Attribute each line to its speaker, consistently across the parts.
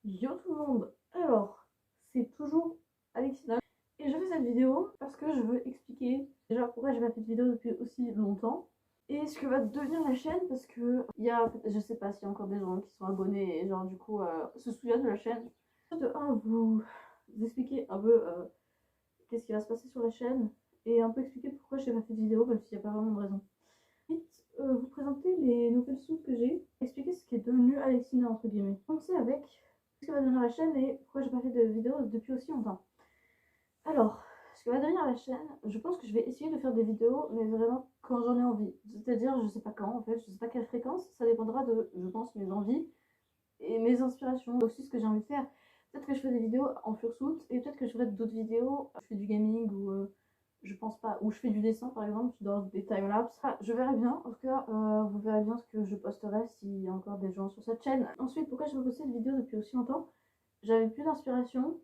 Speaker 1: Yo tout le monde. Alors, c'est toujours Alexina et je fais cette vidéo parce que je veux expliquer déjà pourquoi j'ai pas fait de vidéo depuis aussi longtemps et ce que va devenir la chaîne, parce que je sais pas s'il y a encore des gens qui sont abonnés et genre du coup se souviennent de la chaîne. De un, vous expliquer un peu qu'est-ce qui va se passer sur la chaîne et un peu expliquer pourquoi j'ai pas fait de vidéo même s'il n'y a pas vraiment de raison. Ensuite, vous présenter les nouvelles sources que j'ai, expliquer ce qui est devenu Alexina entre guillemets. Commencer avec ce que va devenir la chaîne et pourquoi j'ai pas fait de vidéo depuis aussi longtemps. Alors, ce que va devenir la chaîne, je pense que je vais essayer de faire des vidéos, mais vraiment quand j'en ai envie. C'est-à-dire, je sais pas quand en fait, je sais pas quelle fréquence, ça dépendra de, je pense, mes envies et mes inspirations, aussi ce que j'ai envie de faire. Peut-être que je fais des vidéos en fursuit et peut-être que je ferai d'autres vidéos, je fais du gaming ou je pense pas, ou je fais du dessin par exemple, dans des timelapses. Enfin, je verrai bien, en tout cas, vous verrez bien ce que je posterai s'il y a encore des gens sur cette chaîne. Ensuite, pourquoi j'ai pas posté de vidéo depuis aussi longtemps? J'avais plus d'inspiration,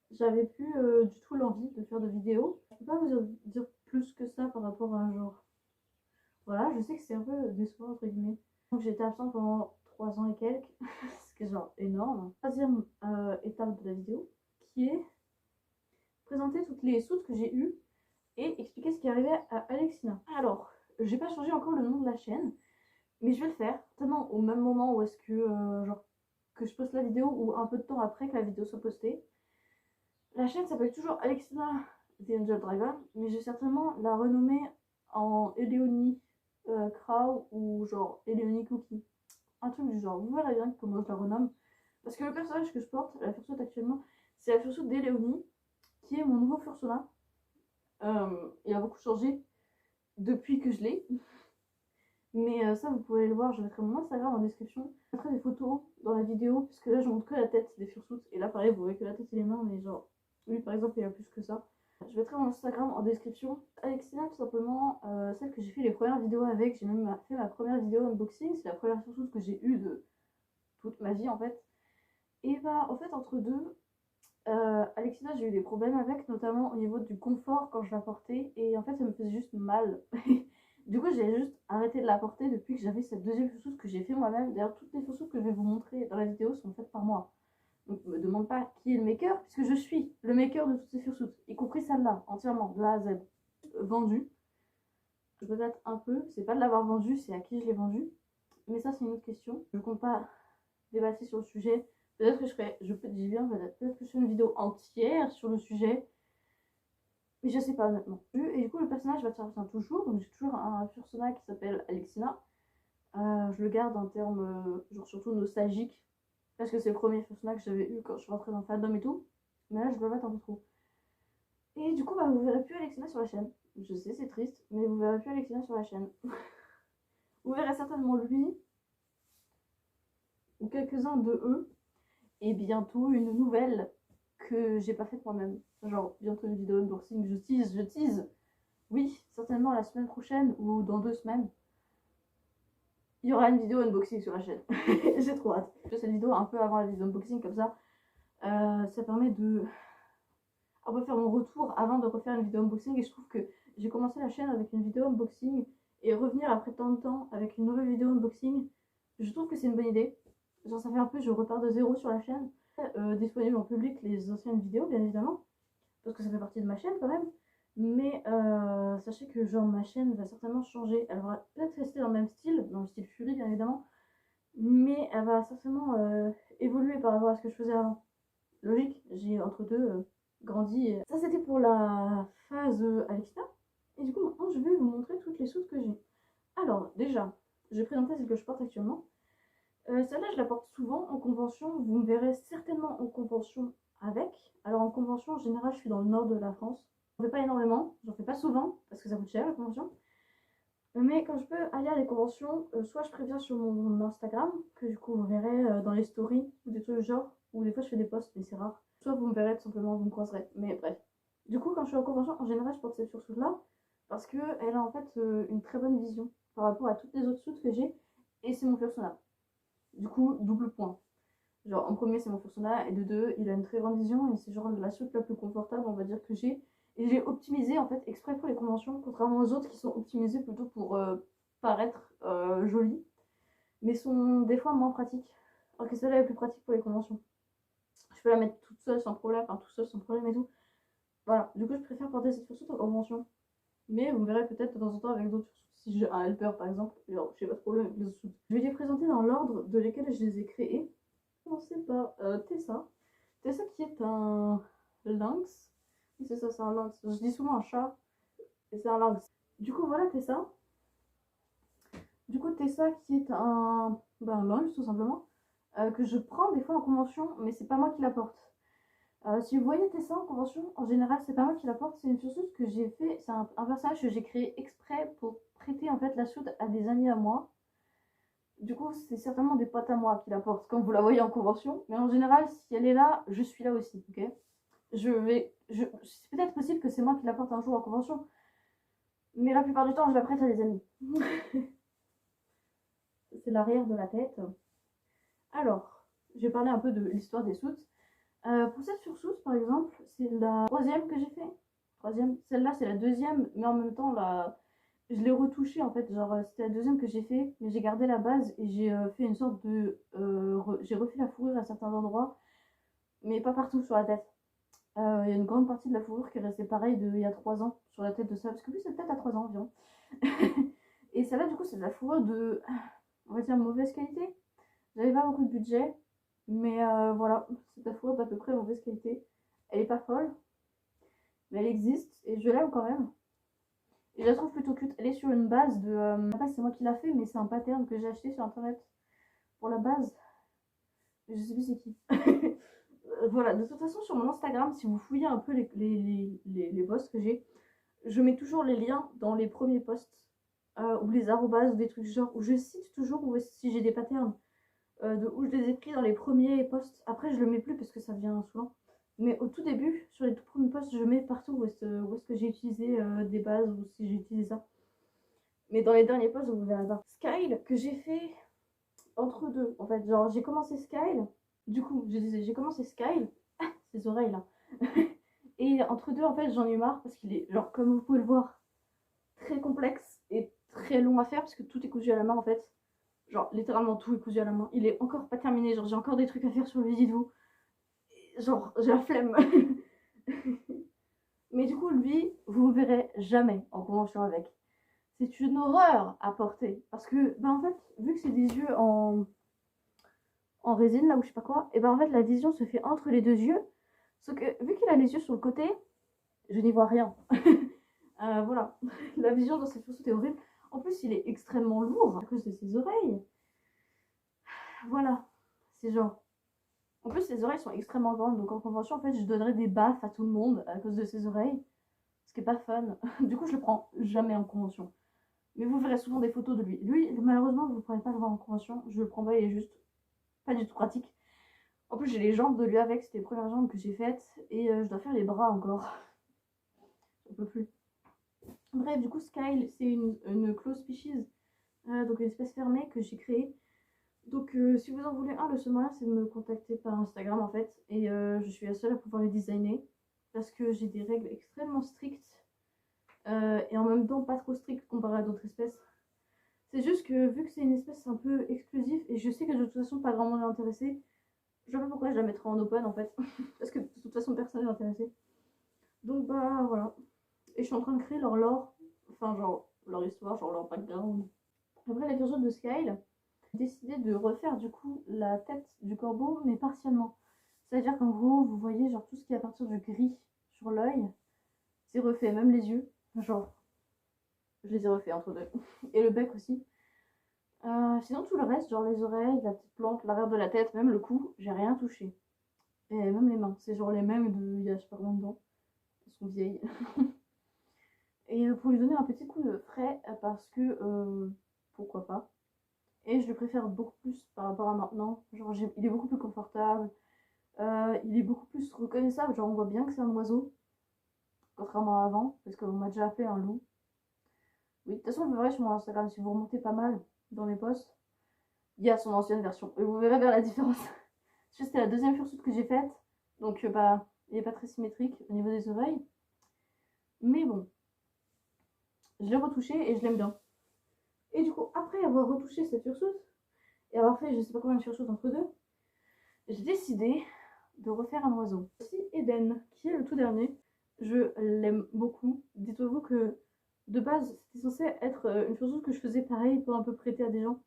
Speaker 1: j'avais plus du tout l'envie de faire de vidéos. Je peux pas vous dire plus que ça par rapport à un genre. Voilà, je sais que c'est un peu décevant entre guillemets. Donc j'étais absente pendant 3 ans et quelques, ce qui est genre énorme. Troisième étape de la vidéo, qui est présenter toutes les soutes que j'ai eues et expliquer ce qui arrivait à Alexina. Alors, j'ai pas changé encore le nom de la chaîne, mais je vais le faire, tellement au même moment où est-ce que, genre, que je poste la vidéo ou un peu de temps après que la vidéo soit postée. La chaîne s'appelle toujours Alexina The Angel Dragon, mais j'ai certainement la renommer en Eleoni Crow ou genre Eleoni Cookie. Un truc du genre, vous verrez bien comment je la renomme. Parce que le personnage que je porte, la fursuit actuellement, c'est la fursuit d'Eleoni, qui est mon nouveau fursona. Il a beaucoup changé depuis que je l'ai. Mais ça, vous pouvez le voir, je mettrai mon Instagram en description. Je mettrai des photos dans la vidéo, puisque là, je montre que la tête des fursuits. Et là, pareil, vous voyez que la tête et les mains, mais genre, lui, par exemple, il a plus que ça. Je mettrai mon Instagram en description. Alexina, tout simplement, celle que j'ai fait les premières vidéos avec. J'ai même fait ma première vidéo unboxing. C'est la première fursuit que j'ai eue de toute ma vie, en fait. Et bah, en fait, entre deux, Alexina, j'ai eu des problèmes avec, notamment au niveau du confort quand je la portais. Et en fait, ça me faisait juste mal. Du coup, j'ai juste arrêté de la porter depuis que j'avais cette deuxième fursuit que j'ai fait moi-même. D'ailleurs, toutes les fursuits que je vais vous montrer dans la vidéo sont faites par moi. Donc, ne me demande pas qui est le maker, puisque je suis le maker de toutes ces fursuits, y compris celle-là, entièrement, de A à Z. Vendue. Je regrette un peu, c'est pas de l'avoir vendue, c'est à qui je l'ai vendue. Mais ça, c'est une autre question. Je compte pas débattre sur le sujet. Peut-être que je ferai, je peux dire bien, peut-être que je fais une vidéo entière sur le sujet. Mais je sais pas honnêtement. Et du coup, le personnage va servir toujours. Donc, j'ai toujours un fursona qui s'appelle Alexina. Je le garde en termes, genre surtout nostalgiques. Parce que c'est le premier fursona que j'avais eu quand je suis rentrée dans le fandom et tout. Mais là, je dois mettre un peu trop. Et du coup, bah, vous verrez plus Alexina sur la chaîne. Je sais, c'est triste, mais vous verrez plus Alexina sur la chaîne. Vous verrez certainement lui, ou quelques-uns de eux, et bientôt une nouvelle que j'ai pas faite moi-même. Genre, bientôt une vidéo unboxing, je tease, je tease. Oui, certainement la semaine prochaine ou dans 2 semaines, il y aura une vidéo unboxing sur la chaîne. J'ai trop hâte. Je fais cette vidéo un peu avant la vidéo unboxing, comme ça, ça permet de un peu faire mon retour avant de refaire une vidéo unboxing. Et je trouve que j'ai commencé la chaîne avec une vidéo unboxing et revenir après tant de temps avec une nouvelle vidéo unboxing, je trouve que c'est une bonne idée. Genre, ça fait un peu, je repars de zéro sur la chaîne. Disponible en public les anciennes vidéos, bien évidemment, parce que ça fait partie de ma chaîne quand même. Mais sachez que genre ma chaîne va certainement changer. Elle va peut-être rester dans le même style, dans le style Fury bien évidemment, mais elle va certainement évoluer par rapport à ce que je faisais avant. Logique, j'ai entre deux grandi. Et ça c'était pour la phase Alexina. Et du coup maintenant je vais vous montrer toutes les soutes que j'ai. Alors déjà, je vais présenter celle que je porte actuellement. Celle-là je la porte souvent en convention. Vous me verrez certainement en convention avec. Alors en convention en général je suis dans le nord de la France. J'en fais pas énormément, j'en fais pas souvent parce que ça coûte cher la convention. Mais quand je peux aller à des conventions, soit je préviens sur mon Instagram, que du coup vous verrez dans les stories ou des trucs du genre, ou des fois je fais des posts, mais c'est rare. Soit vous me verrez tout simplement, vous me croiserez. Mais bref. Du coup, quand je suis en convention, en général, je porte cette fursuit-là parce qu'elle a en fait une très bonne vision par rapport à toutes les autres suits que j'ai, et c'est mon fursona. Du coup, double point. Genre, en premier, c'est mon fursona, et de deux, il a une très grande vision, et c'est genre la suite la plus confortable, on va dire, que j'ai. Et j'ai optimisé, en fait, exprès pour les conventions, contrairement aux autres qui sont optimisées plutôt pour paraître jolies, mais sont des fois moins pratiques. Alors que celle-là est plus pratique pour les conventions. Je peux la mettre toute seule sans problème, enfin tout seul sans problème et tout. Voilà, du coup je préfère porter cette fursuit en convention. Mais vous me verrez peut-être de temps en temps avec d'autres fursuits. Si j'ai un helper par exemple, genre j'ai pas de problème avec les autres. Je vais les présenter dans l'ordre de lesquels je les ai créés. Commencer par Tessa. Tessa qui est un lynx. C'est ça, c'est un lynx. Je dis souvent un chat, et c'est un lynx. Du coup voilà Tessa. Du coup Tessa qui est un lynx tout simplement. Que je prends des fois en convention, mais c'est pas moi qui la porte. Si vous voyez Tessa en convention, en général, c'est pas moi qui la porte, c'est une fursuit que j'ai fait. C'est un personnage que j'ai créé exprès pour prêter en fait la soude à des amis à moi. Du coup, c'est certainement des potes à moi qui la portent quand vous la voyez en convention. Mais en général, si elle est là, je suis là aussi, ok. C'est peut-être possible que c'est moi qui la porte un jour en convention, mais la plupart du temps, je la prête à des amis. C'est l'arrière de la tête. Alors, je vais parler un peu de l'histoire des soutes. Pour cette sursouce, par exemple, c'est la troisième que j'ai fait. Troisième. Celle-là, c'est la deuxième, mais en même temps, je l'ai retouchée en fait. Genre, c'était la deuxième que j'ai fait, mais j'ai gardé la base et j'ai fait une sorte de. J'ai refait la fourrure à certains endroits, mais pas partout sur la tête. Il y a une grande partie de la fourrure qui est restée pareille il y a 3 ans sur la tête de ça, parce que lui, c'est peut-être à 3 ans environ. Et celle-là, du coup, c'est de la fourrure de. On va dire mauvaise qualité. J'avais pas beaucoup de budget. Mais voilà, c'est la fourrure d'à peu près mauvaise qualité. Elle est pas folle, mais elle existe et je l'aime quand même. Et je la trouve plutôt cute. Elle est sur une base de. La base, c'est moi qui l'a fait, mais c'est un pattern que j'ai acheté sur internet pour la base. Je sais plus c'est qui. Voilà, de toute façon, sur mon Instagram, si vous fouillez un peu les posts que j'ai, je mets toujours les liens dans les premiers posts ou les arrobases ou des trucs genre où je cite toujours où, si j'ai des patterns. De où je les ai pris dans les premiers posts. Après, je le mets plus parce que ça vient souvent. Mais au tout début, sur les tout premiers posts, je mets partout où est-ce que j'ai utilisé des bases ou si j'ai utilisé ça. Mais dans les derniers posts, vous verrez pas. Skyle, que j'ai fait entre deux. En fait, genre, j'ai commencé Skyle. Du coup, je disais, j'ai commencé Skyle. Ses oreilles là. Et entre deux, en fait, j'en ai eu marre parce qu'il est, genre, comme vous pouvez le voir, très complexe et très long à faire parce que tout est cousu à la main en fait. Genre, littéralement, tout est cousu à la main. Il est encore pas terminé. Genre, j'ai encore des trucs à faire sur le vidéo. Genre, j'ai la flemme. Mais du coup, lui, vous ne verrez jamais en convention avec. C'est une horreur à porter. Parce que, en fait, vu que c'est des yeux en résine, là, ou je sais pas quoi, et en fait, la vision se fait entre les deux yeux. Sauf que, vu qu'il a les yeux sur le côté, je n'y vois rien. Voilà. La vision dans cette photo est horrible. En plus, il est extrêmement lourd à cause de ses oreilles. Voilà. C'est genre. En plus, ses oreilles sont extrêmement grandes, donc en convention, en fait, je donnerais des baffes à tout le monde à cause de ses oreilles. Ce qui est pas fun. Du coup, je le prends jamais en convention. Mais vous verrez souvent des photos de lui. Lui, malheureusement, vous ne pourrez pas le voir en convention. Je le prends pas, il est juste pas du tout pratique. En plus, j'ai les jambes de lui avec, c'était les premières jambes que j'ai faites. Et je dois faire les bras encore. J'en peux plus. Bref, du coup, Skyle, c'est une close species. Donc une espèce fermée que j'ai créée. Donc si vous en voulez un, le seul moyen c'est de me contacter par Instagram en fait. Et je suis la seule à pouvoir les designer. Parce que j'ai des règles extrêmement strictes. Et en même temps pas trop strictes comparé à d'autres espèces. C'est juste que vu que c'est une espèce un peu exclusive, et je sais que de toute façon pas grand monde est intéressé, je sais pas pourquoi je la mettrai en open en fait. Parce que de toute façon personne n'est intéressé. Donc bah voilà. Et je suis en train de créer leur lore. Enfin genre leur histoire, genre leur background. Après la version de Skyle, j'ai décidé de refaire du coup la tête du corbeau mais partiellement. C'est-à-dire qu'en gros vous voyez genre tout ce qui est à partir du gris sur l'œil, c'est refait, même les yeux. Genre je les ai refaits entre deux. Et le bec aussi. Sinon tout le reste, genre les oreilles, la petite plante, l'arrière de la tête, même le cou, j'ai rien touché. Et même les mains, c'est genre les mêmes il y a je sais pas combien de temps. Elles sont vieilles. Et pour lui donner un petit coup de frais, parce que pourquoi pas. Et je le préfère beaucoup plus par rapport à maintenant. Genre il est beaucoup plus confortable. Il est beaucoup plus reconnaissable. Genre on voit bien que c'est un oiseau. Contrairement à avant, parce qu'on m'a déjà appelé un loup. Oui, de toute façon, vous verrez sur mon Instagram, si vous remontez pas mal dans mes posts, il y a son ancienne version. Et vous verrez bien la différence. C'était la deuxième fursuit que j'ai faite. Donc bah, il n'est pas très symétrique au niveau des oreilles. Mais bon. Je l'ai retouché et je l'aime bien. Et du coup, après avoir retouché cette fursuit, et avoir fait je sais pas combien de fursuits entre deux, j'ai décidé de refaire un oiseau. Aussi Eden, qui est le tout dernier. Je l'aime beaucoup. Dites-vous que de base, c'était censé être une chose que je faisais pareil pour un peu prêter à des gens.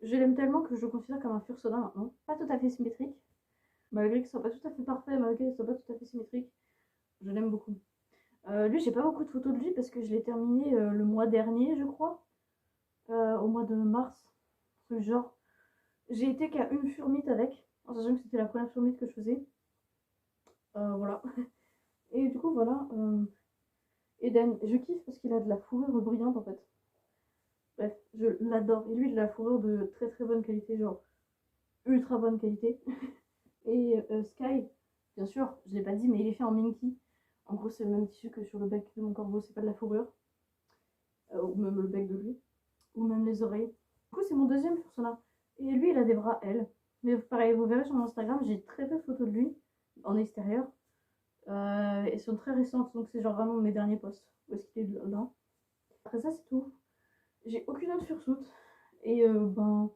Speaker 1: Je l'aime tellement que je le considère comme un fursona maintenant. Pas tout à fait symétrique, malgré qu'il soit pas tout à fait parfait, malgré qu'il soit pas tout à fait symétrique. Je l'aime beaucoup. Lui, j'ai pas beaucoup de photos de lui parce que je l'ai terminé le mois dernier, je crois. Au mois de mars. Ce genre. J'ai été qu'à une furmite avec, en sachant que c'était la première furmite que je faisais. Voilà. Et du coup, voilà. Eden, je kiffe parce qu'il a de la fourrure brillante en fait. Bref, je l'adore. Et lui, il a de la fourrure de très très bonne qualité, genre ultra bonne qualité. Et Sky, bien sûr, je l'ai pas dit, mais il est fait en minky. En gros, c'est le même tissu que sur le bec de mon corbeau, c'est pas de la fourrure. Ou même le bec de lui. Ou même les oreilles. Du coup, c'est mon deuxième fursona. Et lui, il a des bras L. Mais pareil, vous verrez sur mon Instagram, j'ai très peu de photos de lui en extérieur. Elles sont très récentes, donc c'est genre vraiment mes derniers posts. Où est-ce qu'il est là? Après ça, c'est tout. J'ai aucune autre fursoute. Et ben,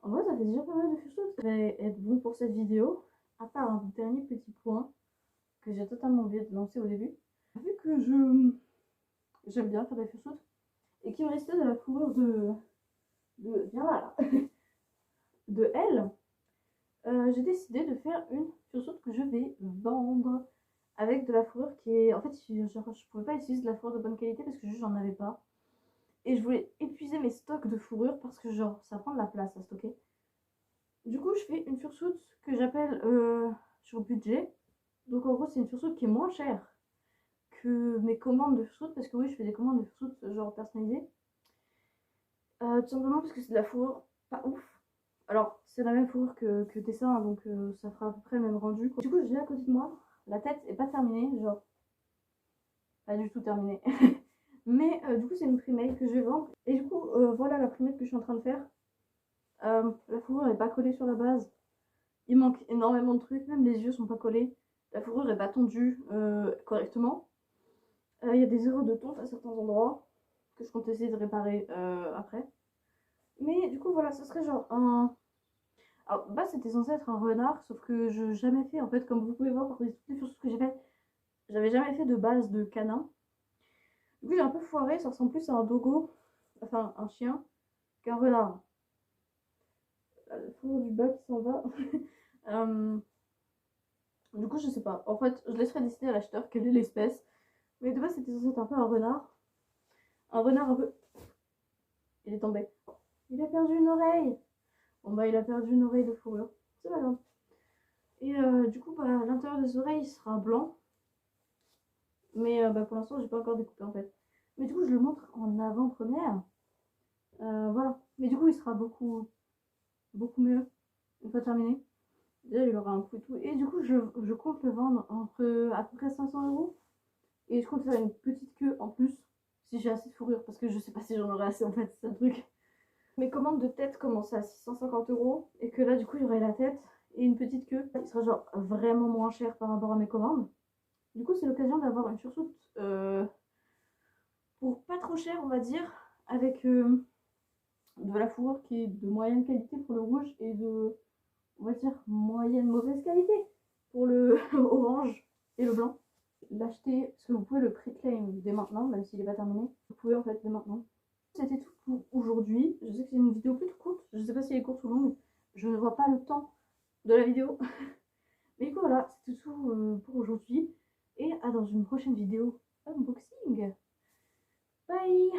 Speaker 1: en vrai, ça fait déjà pas mal de fursoutes. Ça va être bon pour cette vidéo. À part un dernier petit point que j'ai totalement oublié de lancer au début. Vu que j'aime bien faire des fursoutes et qu'il me restait de la fourrure viens là, de L, j'ai décidé de faire une fursoute que je vais vendre avec de la fourrure qui est... En fait, genre, je pouvais pas utiliser de la fourrure de bonne qualité parce que juste j'en avais pas. Et je voulais épuiser mes stocks de fourrure parce que genre, ça prend de la place à stocker. Du coup, je fais une fursoute que j'appelle sur budget. Donc en gros, c'est une fursoute qui est moins chère que mes commandes de fursoute parce que oui, je fais des commandes de fursoute genre personnalisées. Tout simplement parce que c'est de la fourrure pas ouf. Alors, c'est la même fourrure que dessin, donc ça fera à peu près le même rendu. Du coup, je l'ai à côté de moi. La tête est pas terminée, genre pas du tout terminée. Mais du coup, c'est une primate que je vais vendre. Et du coup, voilà la primate que je suis en train de faire. La fourrure n'est pas collée sur la base. Il manque énormément de trucs, même les yeux sont pas collés. La fourrure est pas tondue correctement. Il y a des erreurs de tonte à certains endroits que je compte essayer de réparer après. Mais du coup, voilà, ce serait genre un... Alors, bah, c'était censé être un renard, sauf que je n'ai jamais fait, en fait, comme vous pouvez voir, par toutes les choses que j'ai faites, j'avais jamais fait de base de canin. Du coup, j'ai un peu foiré, ça ressemble plus à un dogo, enfin, un chien, qu'un renard. Le four du bas qui s'en va. Du coup, je sais pas. En fait, je laisserai décider à l'acheteur quelle est l'espèce. Mais de base, c'était censé être un peu un renard. Un renard un peu... Il est tombé. Il a perdu une oreille. Bon, bah, il a perdu une oreille de fourrure. C'est pas grave. Et du coup, bah, l'intérieur des oreilles sera blanc. Mais bah, pour l'instant, j'ai pas encore découpé en fait. Mais du coup, je le montre en avant-première. Voilà. Mais du coup, il sera beaucoup mieux une fois terminé. Déjà, il aura un coup et tout. Et du coup, je compte le vendre entre à peu près 500 euros. Et je compte faire une petite queue en plus. Si j'ai assez de fourrure. Parce que je sais pas si j'en aurai assez en fait. C'est un truc. Mes commandes de tête commencent à 650 euros. Et que là, du coup, il y aurait la tête et une petite queue. Qui sera genre vraiment moins cher par rapport à mes commandes. Du coup, c'est l'occasion d'avoir une sursoute pour pas trop cher, on va dire, avec de la fourrure qui est de moyenne qualité pour le rouge et de, on va dire, moyenne mauvaise qualité pour le orange et le blanc. L'acheter, parce que vous pouvez le pré-claim dès maintenant, même s'il n'est pas terminé. Vous pouvez en fait dès maintenant. C'était tout pour aujourd'hui. Je sais que c'est une vidéo plutôt courte. Je sais pas si elle est courte ou longue. Je ne vois pas le temps de la vidéo. Mais du coup, voilà, c'est tout pour aujourd'hui. Et à dans une prochaine vidéo unboxing. Bye!